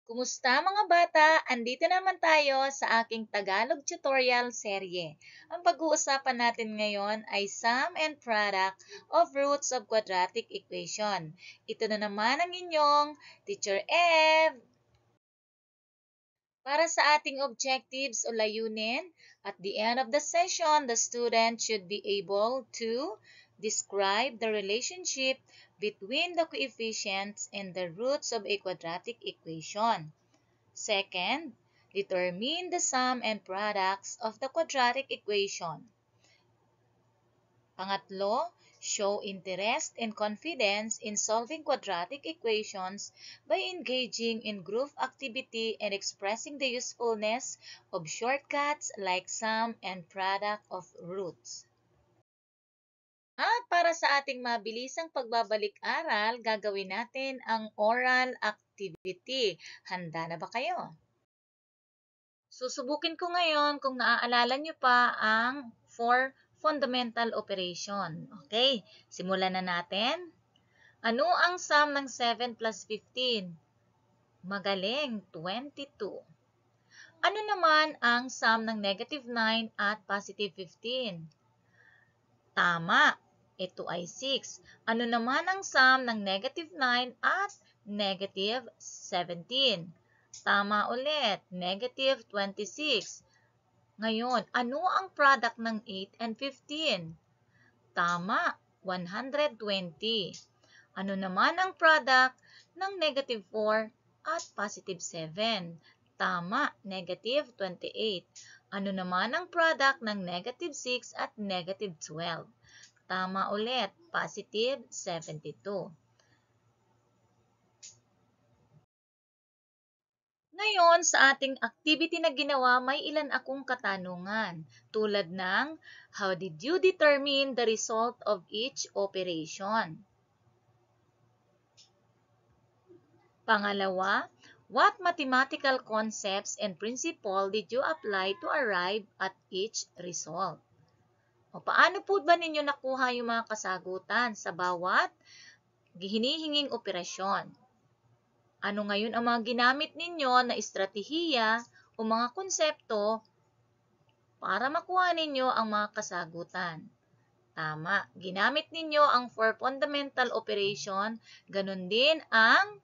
Kumusta mga bata? Andito naman tayo sa aking Tagalog tutorial serye. Ang pag-uusapan natin ngayon ay sum and product of roots of quadratic equation. Ito na naman ang inyong Teacher Ev. Para sa ating objectives o layunin, at the end of the session, the student should be able to describe the relationship between the coefficients and the roots of a quadratic equation. Second, determine the sum and products of the quadratic equation. Pangatlo, show interest and confidence in solving quadratic equations by engaging in group activity and expressing the usefulness of shortcuts like sum and product of roots. At para sa ating mabilisang pagbabalik-aral, gagawin natin ang oral activity. Handa na ba kayo? Susubukin ko ngayon kung naaalala nyo pa ang 4 fundamental operation. Okay, simulan na natin. Ano ang sum ng 7 plus 15? Magaling, 22. Ano naman ang sum ng negative 9 at positive 15? Tama, ito ay 6. Ano naman ang sum ng negative 9 at negative 17? Tama ulit, negative 26. Ngayon, ano ang product ng 8 and 15? Tama, 120. Ano naman ang product ng negative 4 at positive 7? Tama, negative 28. Ano naman ang product ng negative 6 at negative 12? Tama ulit, positive 72. Ngayon, sa ating activity na ginawa, may ilan akong katanungan, tulad ng, how did you determine the result of each operation? Pangalawa, what mathematical concepts and principle did you apply to arrive at each result? O paano po ba ninyo nakuha yung mga kasagutan sa bawat hinihinging operasyon? Ano ngayon ang mga ginamit ninyo na estratehiya o mga konsepto para makuha ninyo ang mga kasagutan? Tama, ginamit ninyo ang 4 fundamental operation, ganun din ang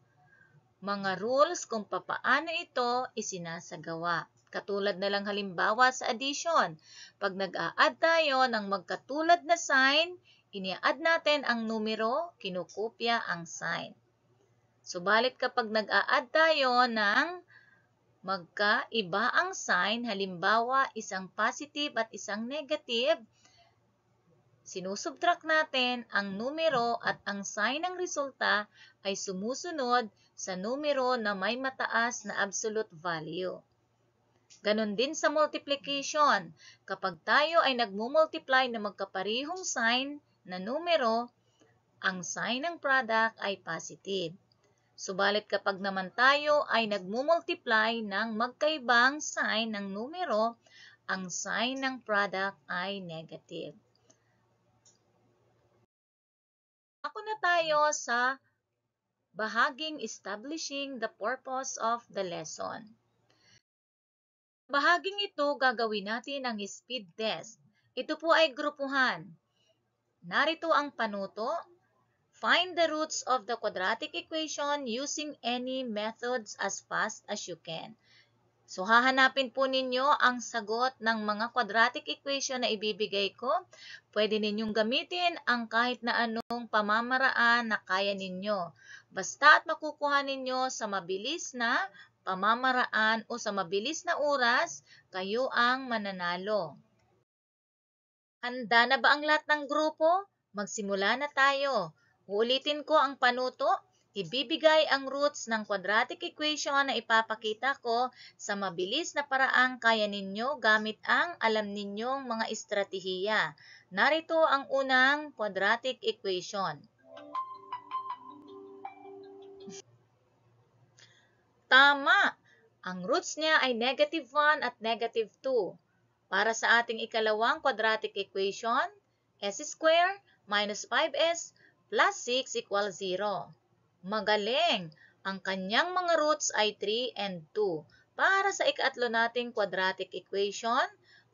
mga rules kung papaano ito isinasagawa. Katulad na lang halimbawa sa addition. Pag nag-a-add tayo ng magkatulad na sign, ini-add natin ang numero, kinukopya ang sign. Subalit kapag nag-a-add tayo ng magkaiba ang sign, halimbawa isang positive at isang negative, sinusubtract natin ang numero at ang sign ng resulta ay sumusunod sa numero na may mataas na absolute value. Ganon din sa multiplication. Kapag tayo ay nagmumultiply na magkaparihong sign na numero, ang sign ng product ay positive. Subalit kapag naman tayo ay nagmumultiply ng magkaibang sign ng numero, ang sign ng product ay negative. Ako na tayo sa bahaging establishing the purpose of the lesson. Bahaging ito, gagawin natin ang speed test. Ito po ay grupuhan. Narito ang panuto. Find the roots of the quadratic equation using any methods as fast as you can. So, hahanapin po ninyo ang sagot ng mga quadratic equation na ibibigay ko. Pwede ninyong gamitin ang kahit na anong pamamaraan na kaya ninyo. Basta at makukuha ninyo sa mabilis na pamamaraan o sa mabilis na oras, kayo ang mananalo. Handa na ba ang lahat ng grupo? Magsimula na tayo. Uulitin ko ang panuto. Ibibigay ang roots ng quadratic equation na ipapakita ko sa mabilis na paraang kaya ninyo gamit ang alam ninyong mga estratehiya. Narito ang unang quadratic equation. Tama! Ang roots niya ay negative 1 at negative 2. Para sa ating ikalawang quadratic equation, s squared minus 5s plus 6 equals 0. Magaling! Ang kanyang mga roots ay 3 and 2. Para sa ikatlo nating quadratic equation,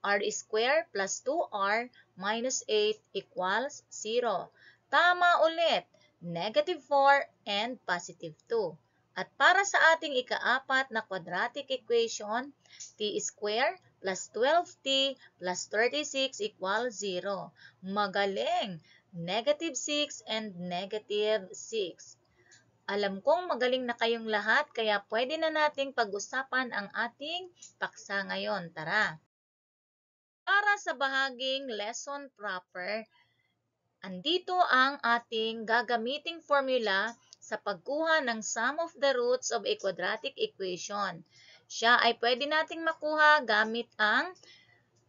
r squared plus 2r minus 8 equals 0. Tama ulit, negative 4 and positive 2. At para sa ating ikaapat na quadratic equation, t squared plus 12t plus 36 equals 0. Magaling! Negative 6 and negative 6. Alam kong magaling na kayong lahat kaya pwede na nating pag-usapan ang ating paksa ngayon. Tara! Para sa bahaging lesson proper, andito ang ating gagamiting formula sa pagkuha ng sum of the roots of a quadratic equation. Siya ay pwede nating makuha gamit ang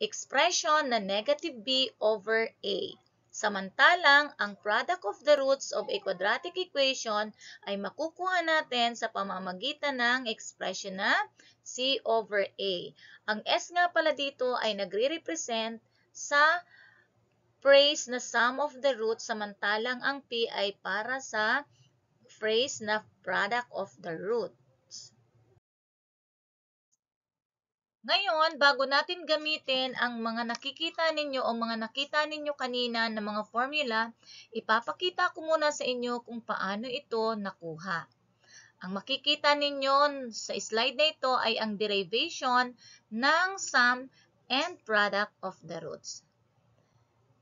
expression na negative b over a. Samantalang, ang product of the roots of a quadratic equation ay makukuha natin sa pamamagitan ng expression na c over a. Ang s nga pala dito ay nagre-represent sa phrase na sum of the roots, samantalang ang p ay para sa phrase na product of the roots. Ngayon, bago natin gamitin ang mga nakikita ninyo o mga nakita ninyo kanina na mga formula, ipapakita ko muna sa inyo kung paano ito nakuha. Ang makikita ninyo sa slide na ito ay ang derivation ng sum and product of the roots.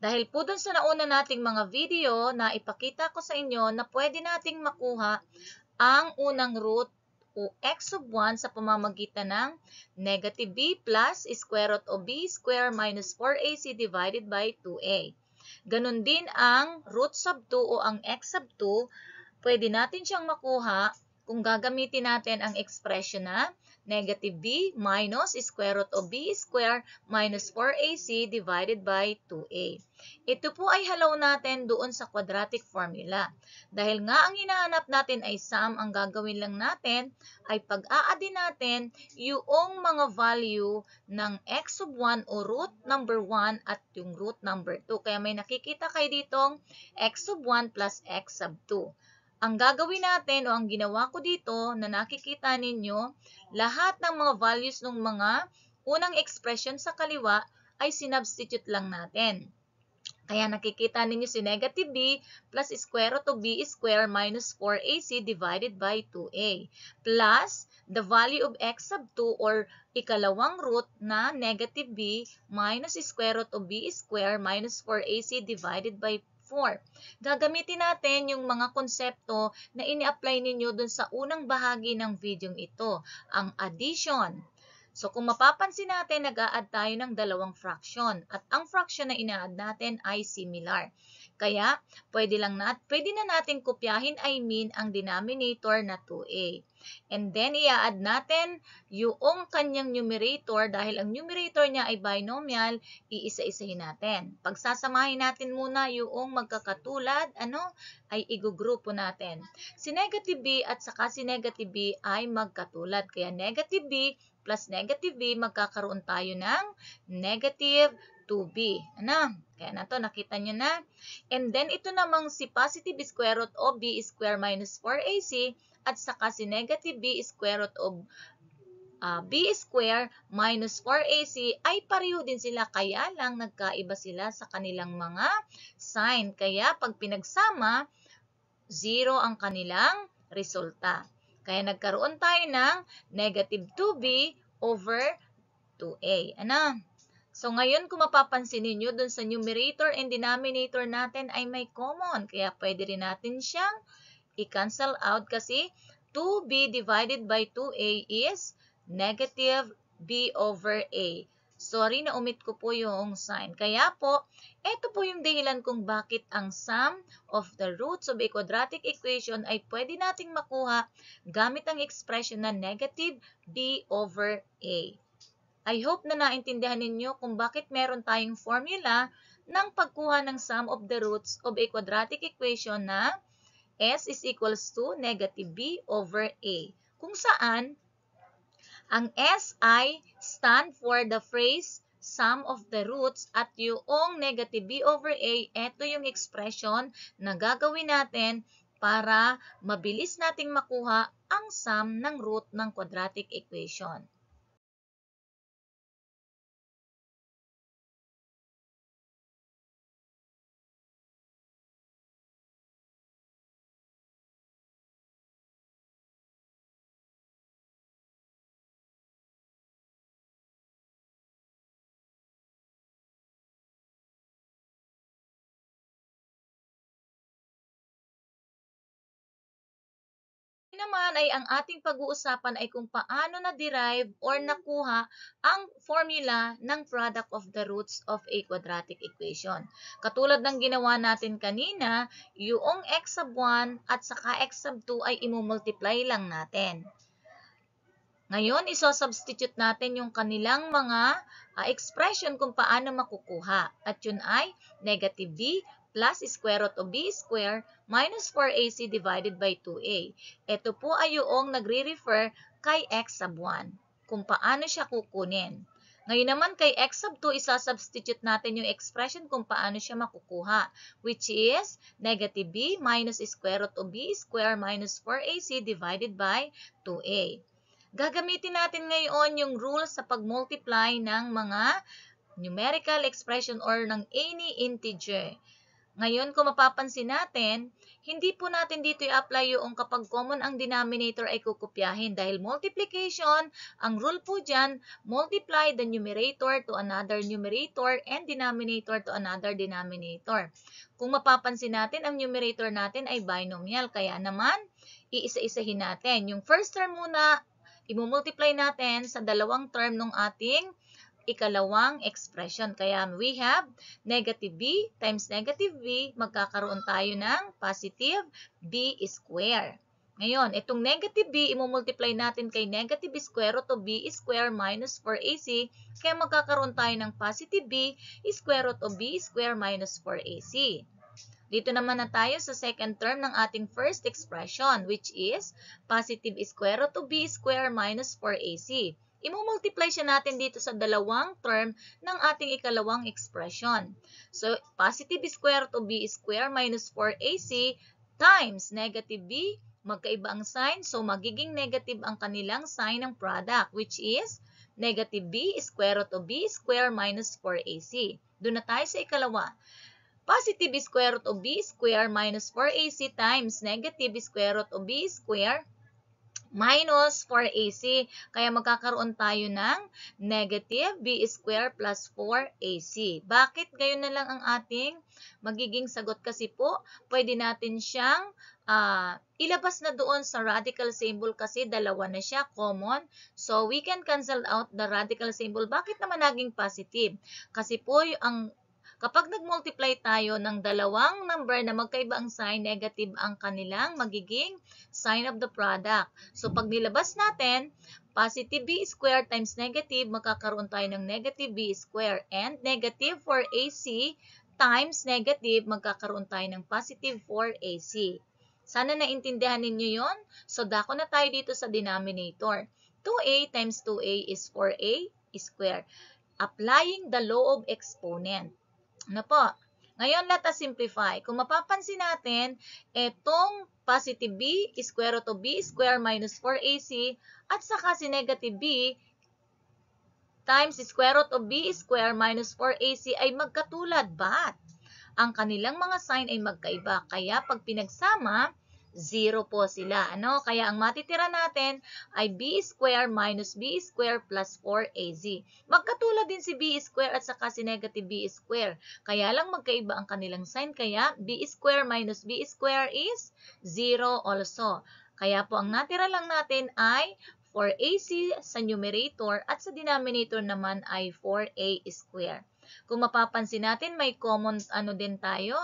Dahil po dun sa nauna nating mga video na ipakita ko sa inyo na pwede nating makuha ang unang root o x sub 1 sa pamamagitan ng negative b plus square root of b square minus 4ac divided by 2a. Ganon din ang root sub 2 o ang x sub 2, pwede natin siyang makuha kung gagamitin natin ang expression na negative b minus square root of b square minus 4ac divided by 2a. Ito po ay halaw natin doon sa quadratic formula. Dahil nga ang hinahanap natin ay sum, ang gagawin lang natin ay pag-a-add natin yung mga value ng x sub 1 o root number 1 at yung root number 2. Kaya may nakikita kayo ditong x sub 1 plus x sub 2. Ang gagawin natin o ang ginawa ko dito na nakikita ninyo, lahat ng mga values ng mga unang expression sa kaliwa ay sinubstitute lang natin. Kaya nakikita ninyo si negative b plus square root of b square minus 4ac divided by 2a plus the value of x sub 2 or ikalawang root na negative b minus square root of b square minus 4ac divided by 4. Gagamitin natin yung mga konsepto na ini-apply ninyo dun sa unang bahagi ng video ito, ang addition. So, kung mapapansin natin, nag-a-add tayo ng dalawang fraction at ang fraction na ina-add natin ay similar. Kaya, pwede na natin kopyahin, ang denominator na 2a. And then, i-add natin yung kanyang numerator dahil ang numerator niya ay binomial, iisa-isahin natin. Pagsasamahin natin muna yung magkakatulad, ay igugrupo natin. Si negative b at saka si negative b ay magkatulad. Kaya negative b plus negative b, magkakaroon tayo ng negative 2b. Kaya na to, nakita nyo na. And then, ito namang si positive square root of b square minus 4ac at saka si negative b square root of b square minus 4ac ay pareho din sila, kaya lang nagkaiba sila sa kanilang mga sign. Kaya, pag pinagsama, 0 ang kanilang resulta. Kaya nagkaroon tayo ng negative 2b over 2a. So, ngayon kung mapapansin ninyo, dun sa numerator and denominator natin ay may common. Kaya pwede rin natin siyang i-cancel out kasi 2b divided by 2a is negative b over a. Sorry, na-omit ko po yung sign. Kaya po, ito po yung dahilan kung bakit ang sum of the roots of a quadratic equation ay pwede nating makuha gamit ang expression na negative b over a. I hope na naintindihan ninyo kung bakit meron tayong formula ng pagkuha ng sum of the roots of a quadratic equation na s is equals to negative b over a. Kung saan, ang S ay stand for the phrase sum of the roots at yung negative b over a, ito yung expression na gagawin natin para mabilis nating makuha ang sum ng root ng quadratic equation. Naman ay ang ating pag-uusapan ay kung paano na-derive or nakuha ang formula ng product of the roots of a quadratic equation. Katulad ng ginawa natin kanina, yung x sub 1 at saka x sub 2 ay imumultiply lang natin. Ngayon, iso-substitute natin yung kanilang mga expression kung paano makukuha. At yun ay negative b plus square root of b square minus 4ac divided by 2a. Ito po ay yung nagre-refer kay x sub 1, kung paano siya kukunin. Ngayon naman kay x sub 2, isa-substitute natin yung expression kung paano siya makukuha, which is negative b minus square root of b square minus 4ac divided by 2a. Gagamitin natin ngayon yung rule sa pag-multiply ng mga numerical expression or ng any integer. Ngayon, kung mapapansin natin, hindi po natin dito i-apply yung kapag common ang denominator ay kukopyahin. Dahil multiplication, ang rule po dyan, multiply the numerator to another numerator and denominator to another denominator. Kung mapapansin natin, ang numerator natin ay binomial. Kaya naman, iisa-isahin natin. Yung first term muna, imumultiply natin sa dalawang term ng ating ikalawang expression. Kaya we have negative b times negative b, magkakaroon tayo ng positive b square. Ngayon, itong negative b, imumultiply natin kay negative square root of b square minus 4ac, kaya magkakaroon tayo ng positive b square root of b square minus 4ac. Dito naman na tayo sa second term ng ating first expression, which is positive square root of b square minus 4ac. Imumultiply siya natin dito sa dalawang term ng ating ikalawang expression. So, positive square root of b square minus 4ac times negative b, magkaiba ang sign, so magiging negative ang kanilang sign ng product, which is negative b square root of b square minus 4ac. Doon na tayo sa ikalawa. Positive square root of b square minus 4ac times negative square root of b square minus 4ac. Kaya magkakaroon tayo ng negative b square plus 4ac. Bakit gayon na lang ang ating magiging sagot? Kasi po, pwede natin siyang ilabas na doon sa radical symbol kasi dalawa na siya, common. So, we can cancel out the radical symbol. Bakit naman naging positive? Kasi po, kapag nag-multiply tayo ng dalawang number na magkaiba ang sign, negative ang kanilang magiging sign of the product. So, pag nilabas natin, positive b square times negative, magkakaroon tayo ng negative b square. And negative 4ac times negative, magkakaroon tayo ng positive 4ac. Sana naintindihan ninyo yon. So, dako na tayo dito sa denominator. 2a times 2a is 4a square. Applying the law of exponent. Ano po? Ngayon, let us simplify. Kung mapapansin natin, itong positive b square root of b square minus 4ac at saka si negative b times square root of b square minus 4ac ay magkatulad. But, ang kanilang mga sign ay magkaiba. Kaya, pag pinagsama, 0 po sila. Ano? Kaya ang matitira natin ay b square minus b square plus 4ac. Magkatulad din si b square at saka si negative b square. Kaya lang magkaiba ang kanilang sign. Kaya b square minus b square is 0 also. Kaya po ang natira lang natin ay 4ac sa numerator at sa denominator naman ay 4a square. Kung mapapansin natin, may common din tayo,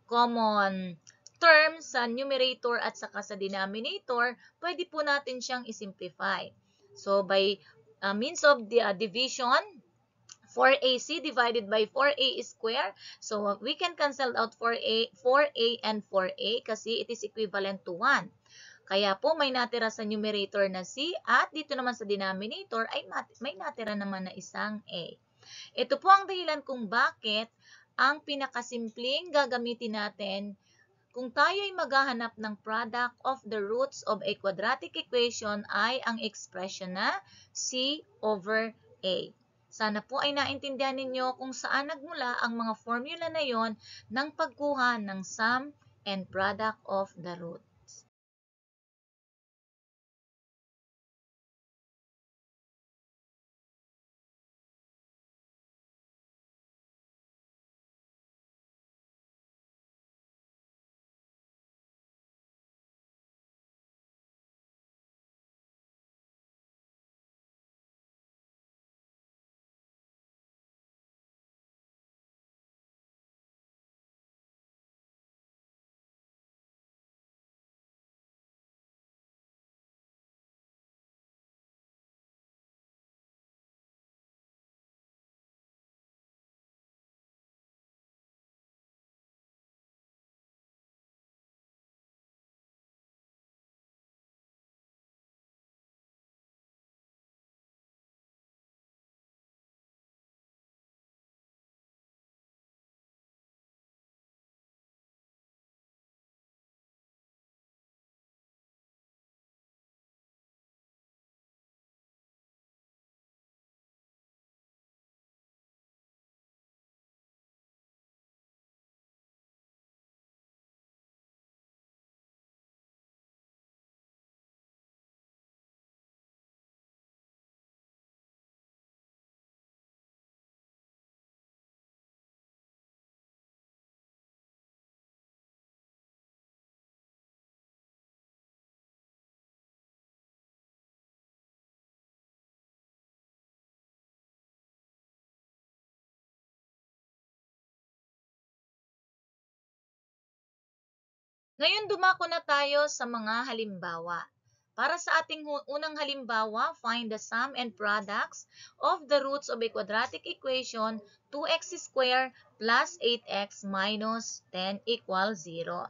common term sa numerator at saka sa denominator, pwede po natin siyang isimplify. So, by means of the division, 4ac divided by 4a square. So, we can cancel out 4a and 4a kasi it is equivalent to 1. Kaya po, may natira sa numerator na c at dito naman sa denominator ay may natira naman na isang a. Ito po ang dahilan kung bakit ang pinakasimpleng gagamitin natin kung tayo ay maghahanap ng product of the roots of a quadratic equation ay ang expression na C over A. Sana po ay naintindihan ninyo kung saan nagmula ang mga formula na yon ng pagkuha ng sum and product of the root. Ngayon dumako na tayo sa mga halimbawa. Para sa ating unang halimbawa, find the sum and products of the roots of a quadratic equation 2x squared plus 8x minus 10 equals 0.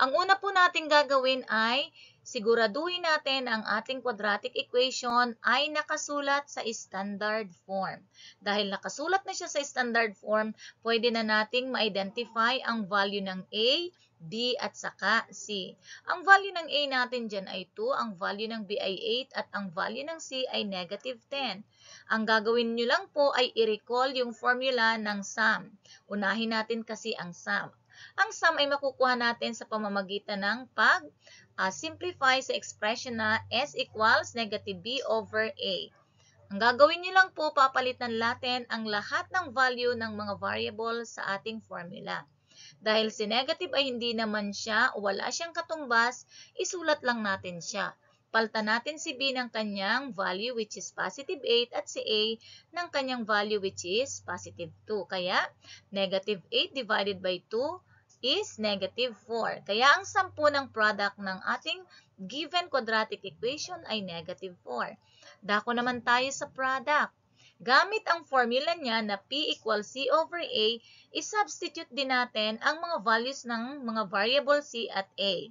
Ang una po natin gagawin ay siguraduhin natin ang ating quadratic equation ay nakasulat sa standard form. Dahil nakasulat na siya sa standard form, pwede na nating ma-identify ang value ng A, B at saka C. Ang value ng A natin dyan ay 2, ang value ng B ay 8 at ang value ng C ay negative 10. Ang gagawin nyo lang po ay i-recall yung formula ng sum. Unahin natin kasi ang sum. Ang sum ay makukuha natin sa pamamagitan ng pag-simplify sa expression na S equals negative B over A. Ang gagawin nyo lang po, papalitan natin ang lahat ng value ng mga variable sa ating formula. Dahil si negative ay hindi naman siya o wala siyang katumbas, isulat lang natin siya. Palitan natin si B ng kanyang value which is positive 8 at si A ng kanyang value which is positive 2. Kaya negative 8 divided by 2 is negative 4. Kaya ang sum po ng product ng ating given quadratic equation ay negative 4. Dako naman tayo sa product. Gamit ang formula niya na P equals C over A, i-substitute din natin ang mga values ng mga variable C at A.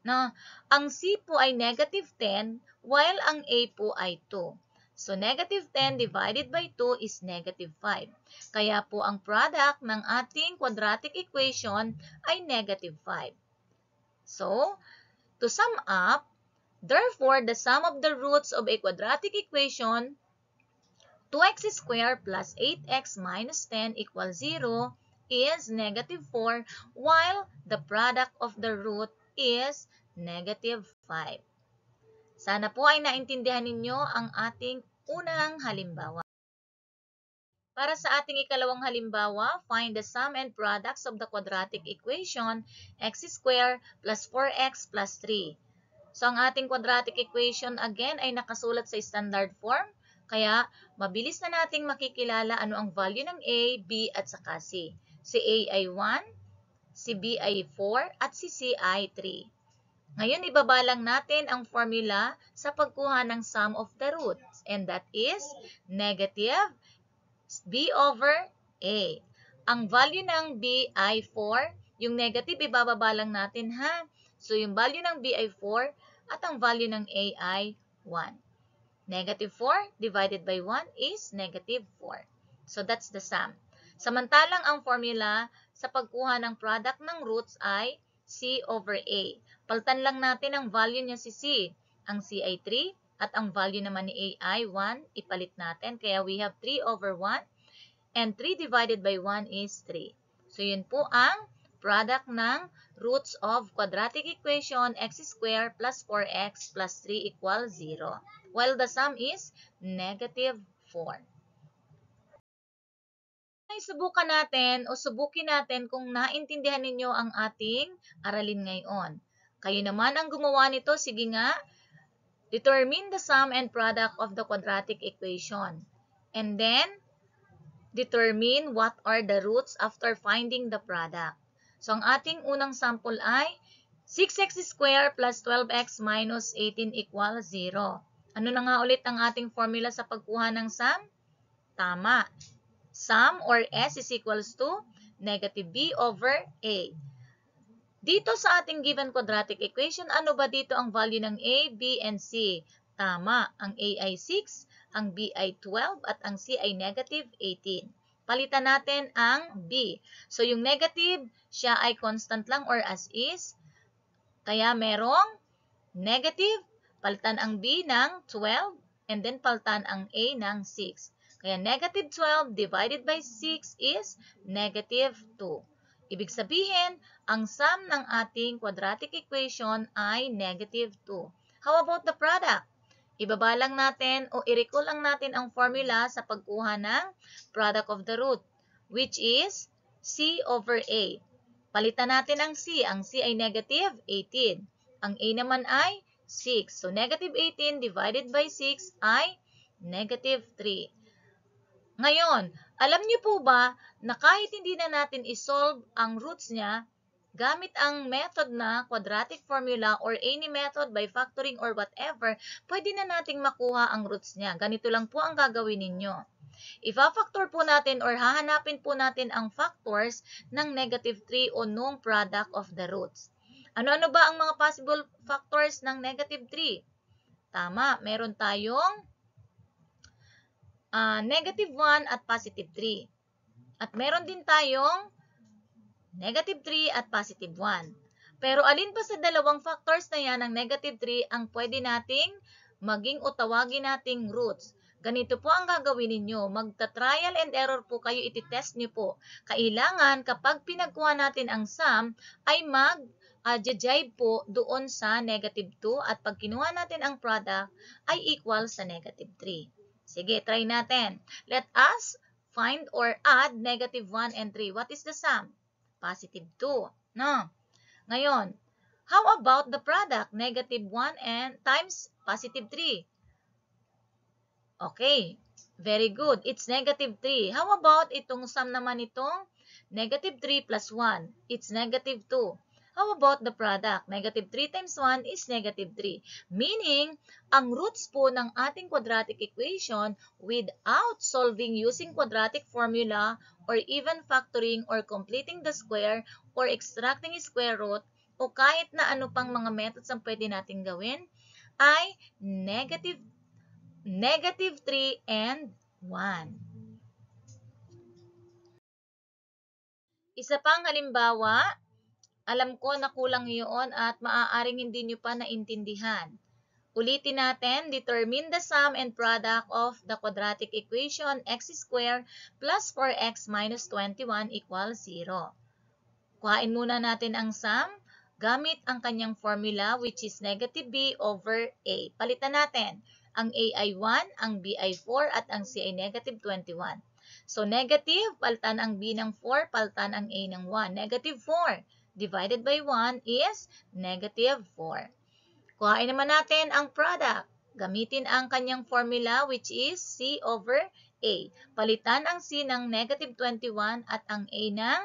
No, ang C po ay negative 10, while ang A po ay 2. So, negative 10 divided by 2 is negative 5. Kaya po ang product ng ating quadratic equation ay negative 5. So, to sum up, therefore, the sum of the roots of a quadratic equation 2x squared plus 8x minus 10 equals 0 is negative 4, while the product of the root is negative 5. Sana po ay naintindihan ninyo ang ating unang halimbawa. Para sa ating ikalawang halimbawa, find the sum and products of the quadratic equation x squared plus 4x plus 3. So, ang ating quadratic equation again ay nakasulat sa standard form. Kaya, mabilis na nating makikilala ano ang value ng A, B, at saka C. Si A ay 1, si B ay 4, at si C ay 3. Ngayon, ibabalang natin ang formula sa pagkuha ng sum of the roots. And that is negative B over A. Ang value ng B ay 4. Yung negative, ibabalang natin ha. So, yung value ng B ay 4 at ang value ng A ay 1. Negative 4 divided by 1 is negative 4. So, that's the sum. Samantalang ang formula sa pagkuha ng product ng roots ay C over A. Palitan lang natin ang value niya si C. Ang C ay 3 at ang value naman ni A ay 1. Ipalit natin. Kaya we have 3 over 1 and 3 divided by 1 is 3. So yun po ang product ng roots of quadratic equation x squared plus 4x plus 3 equals 0. While the sum is negative 4. Subukan natin o subukin natin kung naintindihan ninyo ang ating aralin ngayon. Kayo naman ang gumawa nito. Sige nga, determine the sum and product of the quadratic equation. And then, determine what are the roots after finding the product. So, ang ating unang sample ay 6x squared plus 12x minus 18 equals 0. Ano na nga ulit ang ating formula sa pagkuha ng sum? Tama. Sum or S is equals to negative B over A. Dito sa ating given quadratic equation, ano ba dito ang value ng A, B, and C? Tama, ang A ay 6, ang B ay 12, at ang C ay negative 18. Palitan natin ang B. So, yung negative, siya ay constant lang or as is. Kaya merong negative, palitan ang B ng 12, and then palitan ang A ng 6. Kaya negative 12 divided by 6 is negative 2. Ibig sabihin, ang sum ng ating quadratic equation ay negative 2. How about the product? Ibaba lang natin o i-recall lang natin ang formula sa pagkuha ng product of the root, which is C over A. Palitan natin ang C. Ang C ay negative 18. Ang A naman ay 6. So, negative 18 divided by 6 ay negative 3. Ngayon, alam niyo po ba na kahit hindi na natin isolve ang roots niya, gamit ang method na quadratic formula or any method by factoring or whatever, pwede na nating makuha ang roots niya. Ganito lang po ang gagawin ninyo. Ifa-factor po natin or hahanapin po natin ang factors ng negative 3 o nung product of the roots. Ano-ano ba ang mga possible factors ng negative 3? Tama, meron tayong negative 1 at positive 3. At meron din tayong negative 3 at positive 1. Pero alin pa sa dalawang factors na yan ng negative 3 ang pwede nating maging o tawagin nating roots? Ganito po ang gagawin ninyo. Magta-trial and error po kayo, ititest nyo po. Kailangan kapag pinagkuha natin ang sum, ay mag-jibe po doon sa negative 2 at pag kinuha natin ang product, ay equal sa negative 3. Sige, try natin. Let us find or add negative 1 and 3. What is the sum? Positive 2. No? Ngayon, how about the product? Negative 1 and times positive 3. Okay. Very good. It's negative 3. How about itong sum naman itong negative 3 plus 1? It's negative 2. How about the product? Negative 3 times 1 is negative 3. Meaning, ang roots po ng ating quadratic equation without solving using quadratic formula or even factoring or completing the square or extracting square root o kahit na ano pang mga methods ang pwede natin gawin ay negative 3 and 1. Isa pang halimbawa, alam ko na kulang yun at maaaring hindi nyo pa naintindihan. Ulitin natin, determine the sum and product of the quadratic equation x squared plus 4x minus 21 equals 0. Kuhain muna natin ang sum gamit ang kanyang formula which is negative b over a. Palitan natin. Ang a ay 1, ang b ay 4, at ang c ay negative 21. So, negative, palitan ang b ng 4, palitan ang a ng 1. Negative 4 divided by 1 is negative 4. Kuhain naman natin ang product. Gamitin ang kanyang formula which is C over A. Palitan ang C ng negative 21 at ang A ng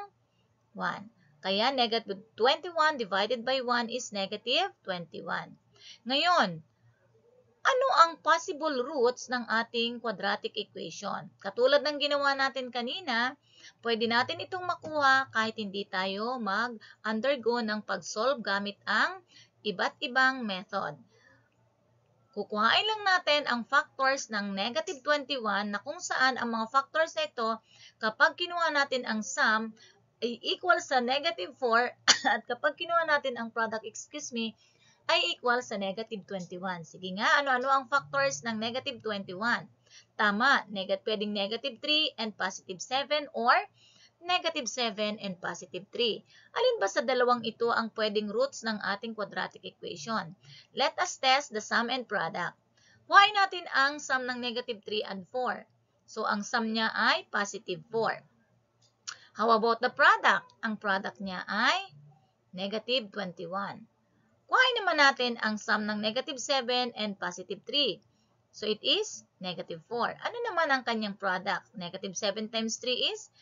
1. Kaya negative 21 divided by 1 is negative 21. Ngayon, ano ang possible roots ng ating quadratic equation? Katulad ng ginawa natin kanina, pwede natin itong makuha kahit hindi tayo mag-undergo ng pag-solve gamit ang iba't ibang method. Kukuhain lang natin ang factors ng negative 21 na kung saan ang mga factors na ito, kapag kinuha natin ang sum, ay equal sa negative 4 at kapag kinuha natin ang product, ay equal sa negative 21. Sige nga, ano-ano ang factors ng negative 21? Tama, pwedeng negative 3 and positive 7 or negative 7 and positive 3. Alin ba sa dalawang ito ang pwedeng roots ng ating quadratic equation? Let us test the sum and product. Kuhain natin ang sum ng negative 3 and 4. So, ang sum niya ay positive 4. How about the product? Ang product niya ay negative 21. Kuhain naman natin ang sum ng negative 7 and positive 3. So, it is negative 4. Ano naman ang kanyang product? Negative 7 times 3 is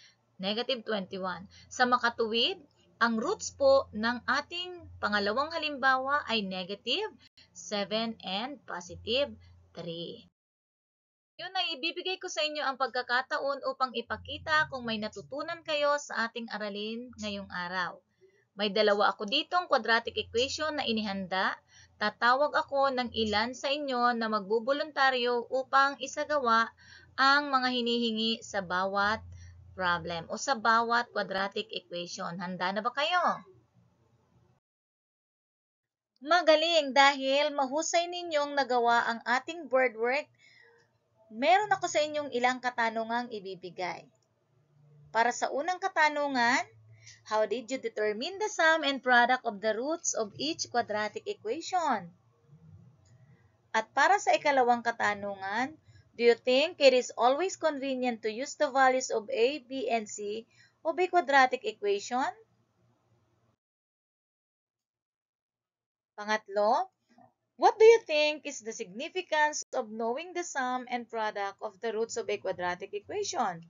negative 21. Sa makatuwid, ang roots po ng ating pangalawang halimbawa ay negative 7 and positive 3. Yun ay ibibigay ko sa inyo ang pagkakataon upang ipakita kung may natutunan kayo sa ating aralin ngayong araw. May dalawa ako ditong quadratic equation na inihanda. Tatawag ako ng ilan sa inyo na magbuboluntaryo upang isagawa ang mga hinihingi sa bawat problem o sa bawat quadratic equation. Handa na ba kayo? Magaling dahil mahusay ninyong nagawa ang ating board work. Meron ako sa inyong ilang katanungang ibibigay. Para sa unang katanungan, how did you determine the sum and product of the roots of each quadratic equation? At para sa ikalawang katanungan, do you think it is always convenient to use the values of A, B, and C of a quadratic equation? Pangatlo, what do you think is the significance of knowing the sum and product of the roots of a quadratic equation?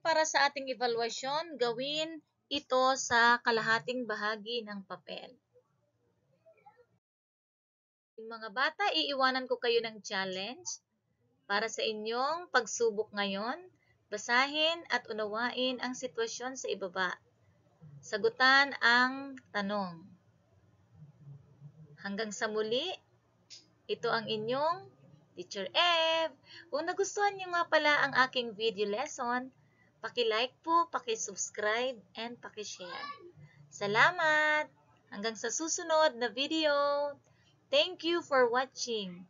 Para sa ating evaluasyon, gawin ito sa kalahating bahagi ng papel. Mga bata, iiwanan ko kayo ng challenge para sa inyong pagsubok ngayon. Basahin at unawain ang sitwasyon sa ibaba. Sagutan ang tanong. Hanggang sa muli, ito ang inyong Teacher Ev. Kung nagustuhan niyo nga pala ang aking video lesson, paki-like po, paki-subscribe, and paki-share. Salamat! Hanggang sa susunod na video. Thank you for watching.